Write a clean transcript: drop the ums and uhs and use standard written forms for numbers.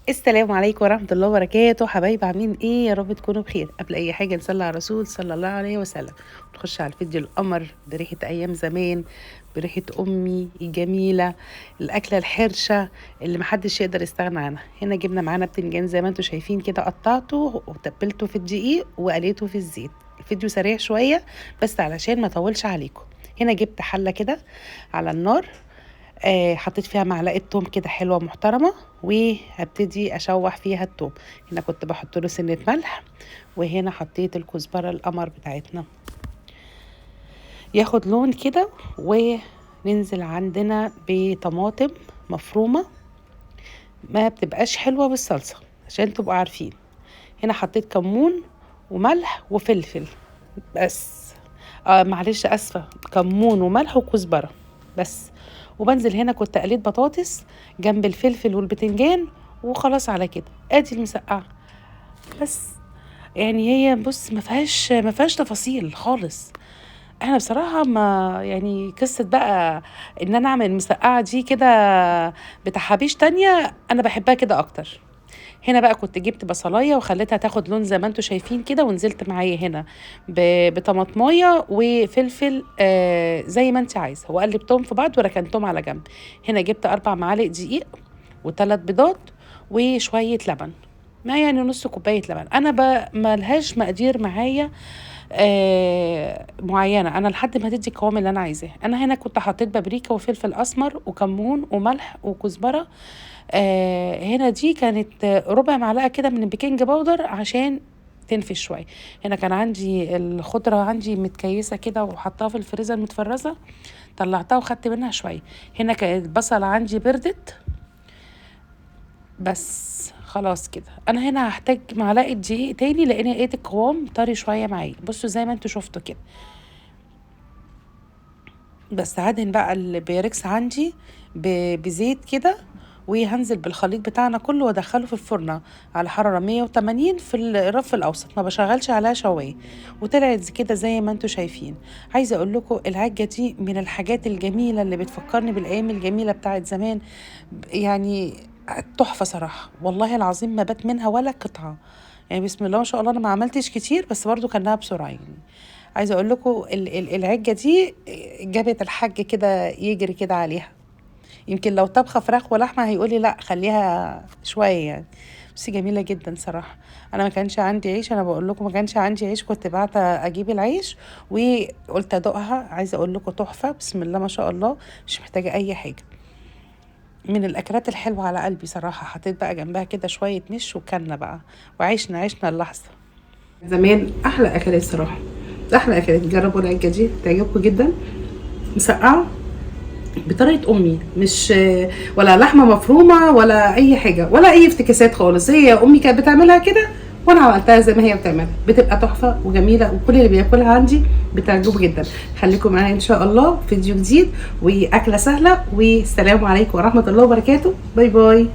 السلام عليكم ورحمة الله وبركاته، حبايبي عاملين ايه؟ يا رب تكونوا بخير. قبل اي حاجة نصلي على الرسول صلى الله عليه وسلم، نخش على الفيديو القمر بريحة ايام زمان، بريحة امي الجميلة، الاكلة الحرشة اللي محدش يقدر يستغنى عنها. هنا جبنا معانا بتنجان زي ما انتم شايفين كده، قطعته وتبلته في الدقيق وقليته في الزيت. الفيديو سريع شوية بس علشان ما اطولش عليكم. هنا جبت حلة كده على النار، حطيت فيها معلقه توم كده حلوه محترمه، وهبتدي اشوح فيها التوم. هنا كنت بحط له سنه ملح، وهنا حطيت الكزبره القمر بتاعتنا ياخد لون كده. وننزل عندنا بطماطم مفرومه، ما بتبقاش حلوه بالصلصه عشان تبقوا عارفين. هنا حطيت كمون وملح وفلفل بس. معلش اسفه، كمون وملح وكزبره بس. وبنزل هنا كنت قليت بطاطس جنب الفلفل والبتنجان، وخلاص على كده ادي المسقعه بس. يعني هي بص ما فيهاش تفاصيل خالص. احنا بصراحه ما يعني قصه بقى ان انا اعمل المسقعه دي كده بتاع حبيش تانية، انا بحبها كده اكتر. هنا بقى كنت جبت بصلايه وخليتها تاخد لون زي ما انتم شايفين كده، ونزلت معايا هنا بطماطمايه وفلفل زي ما انت عايزه، وقلبتهم في بعض وركنتهم على جنب. هنا جبت 4 معالق دقيق و3 بيضات وشويه لبن، ما يعني نص كوبايه لبن. انا ملهاش مقادير معايا معينه، انا لحد ما تدي القوام اللي انا عايزاه. انا هنا كنت حطيت بابريكا وفلفل اسمر وكمون وملح وكزبره. هنا دي كانت ربع معلقه كده من البيكنج باودر عشان تنفش شويه. هنا كان عندي الخضره عندي متكيسه كده وحطاها في الفريزر متفرزه، طلعتها وخدت منها شويه. هنا كانت البصله عندي بردت بس. خلاص كده انا هنا هحتاج معلقه دقيق تاني لان لقيت القوام طري شويه معايا. بصوا زي ما انتوا شفتوا كده. بس هدهن بقى البيركس عندي بزيت كده، وهنزل بالخليط بتاعنا كله وادخله في الفرن على حرارة 180 في الرف الاوسط، ما بشغلش عليها شوايه. وطلعت كده زي ما انتوا شايفين. عايزه اقول لكم العجه دي من الحاجات الجميله اللي بتفكرني بالايام الجميله بتاعت زمان. يعني تحفه صراحه، والله العظيم ما بات منها ولا قطعه. يعني بسم الله ما شاء الله، انا ما عملتش كتير بس برضو كانها بسرعه يعني. عايزه اقول لكم العجه دي جابت الحاج كده يجري كده عليها. يمكن لو طبخه فراخ ولحمه هيقولي لا خليها شويه يعني، بس جميله جدا صراحه. انا ما كانش عندي عيش، انا بقول لكم ما كانش عندي عيش، كنت بعت اجيب العيش وقلت ادوقها. عايزه اقول لكم تحفه بسم الله ما شاء الله، مش محتاجه اي حاجه. من الاكلات الحلوه على قلبي صراحه. حطيت بقى جنبها كده شويه مش وكلنا بقى وعشنا اللحظه. زمان احلى اكلات صراحه، احلى اكلات. جربوا العجه دي تعجبكم جدا. مسقعه بطريقه امي، مش ولا لحمه مفرومه ولا اي حاجه ولا اي افتكاسات خالص. هي امي كانت بتعملها كده وانا عملتها زي ما هي بتعملها، بتبقى تحفه وجميله، وكل اللي بياكلها عندي بتعجبه جدا. خليكم معايا ان شاء الله فيديو جديد واكله سهله، والسلام عليكم ورحمه الله وبركاته. باي باي.